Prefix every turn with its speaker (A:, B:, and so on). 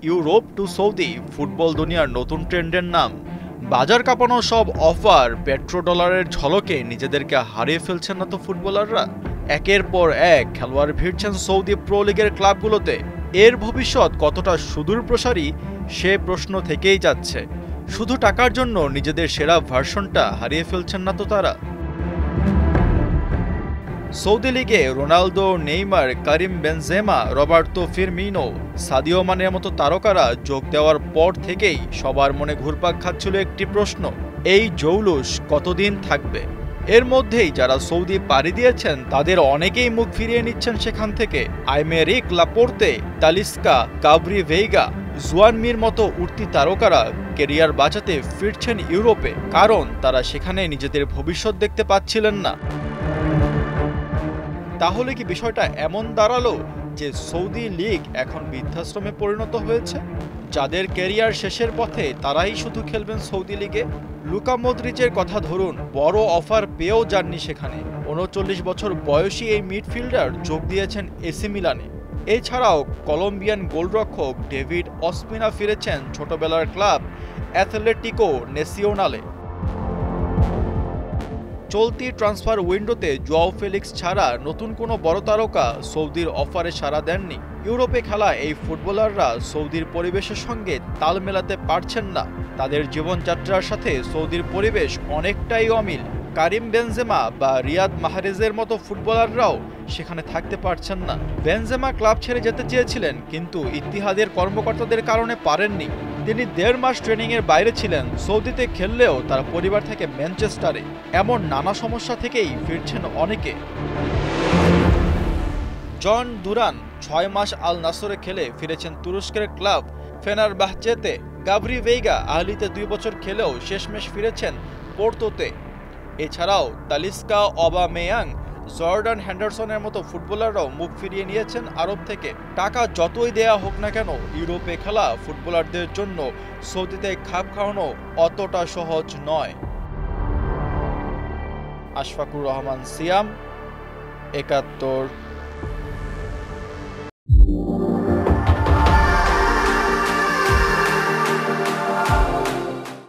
A: Europe two Saudi football দুনিয়ার নতুন ট্রেন্ডের নাম। বাজার কাঁপানো সব অফার, পেট্রোডলারের ঝলকে নিজেদেরকে হারিয়ে ফেলছেন না তো ফুটবলাররা? একের পর এক খেলোয়াড় ভিড়ছেন সৌদি প্রো লিগের ক্লাবগুলোতে। এর ভবিষ্যৎ কতটা সুদূরপ্রসারী সে প্রশ্ন থেকেই যাচ্ছে। শুধু টাকার জন্য নিজেদের সেরা ভার্সনটা হারিয়ে ফেলছেন না তো তারা? সৌদি লিগে রোনালদো, নেইমার, কারিম বেনজেমা, রবার্তো ফিরমিনো, সাদিও মানের মতো তারকারা যোগ দেওয়ার পর থেকেই সবার মনে ঘুরপাক খাচ্ছিল একটি প্রশ্ন: এই জৌলুস কতদিন থাকবে? এর মধ্যেই যারা সৌদি পাড়ি দিয়েছেন তাদের অনেকেই মুখ ফিরিয়ে নিচ্ছেন সেখান থেকে। আইমেরিক লাপোর্তে, তালিস্কা, কাবরি ভেইগা, জুয়ান মির মতো উঠতি তারকারা কেরিয়ার বাঁচাতে ফিরছেন ইউরোপে, কারণ তারা সেখানে নিজেদের ভবিষ্যৎ দেখতে পাচ্ছিলেন না। তাহলে কি বিষয়টা এমন দাঁড়ালো যে সৌদি লীগ এখন বৃদ্ধাশ্রমে পরিণত হয়েছে? যাদের ক্যারিয়ার শেষের পথে তারাই শুধু খেলবেন সৌদি লিগে? লুকা মদ্রিচের কথা ধরুন, বড় অফার পেয়েও যাননি সেখানে। ৩৯ বছর বয়সী এই মিডফিল্ডার যোগ দিয়েছেন এসি মিলানে। এছাড়াও কলম্বিয়ান গোলরক্ষক ডেভিড অসপিনা ফিরেছেন ছোটবেলার ক্লাব অ্যাথলেটিকো ন্যাসিওনালে। চলতি ট্রান্সফার উইন্ডোতে জোয়াও ফেলিক্স ছাড়া নতুন কোনো বড় তারকা সৌদির অফারে সাড়া দেননি। ইউরোপে খেলা এই ফুটবলাররা সৌদির পরিবেশের সঙ্গে তাল মেলাতে পারছেন না। তাদের জীবনযাত্রার সাথে সৌদির পরিবেশ অনেকটাই অমিল। কারিম বেনজেমা বা রিয়াদ মাহরেজের মতো ফুটবলাররাও সেখানে থাকতে পারছেন না। বেনজেমা ক্লাব ছেড়ে যেতে চেয়েছিলেন, কিন্তু ইত্তিহাদের কর্মকর্তাদের কারণে পারেননি। তিনি ১.৫ মাস ট্রেনিংয়ের বাইরে ছিলেন। সৌদিতে খেললেও তার পরিবার থেকে ম্যানচেস্টারে। এমন নানা সমস্যা থেকেই ফিরছেন অনেকে। জন দুরান ৬ মাস আল নাসরে খেলে ফিরেছেন তুরস্কের ক্লাব ফেনারবাহচেতে। গাবরি ভেইগা আহলিতে ২ বছর খেলেও শেষমেশ ফিরেছেন পোর্তোতে। এছাড়াও তালিস্কা, অবামেয়াং, জর্ডান হেন্ডারসনের মতো ফুটবলাররাও মুখ ফিরিয়ে নিয়েছেন আরব থেকে। টাকা যতই দেয়া হোক না কেন, ইউরোপে খেলা ফুটবলারদের জন্য সৌদিতে খাপ খাওয়ানো অতটা সহজ নয়। আশফাকুর রহমান সিয়াম, ৭১।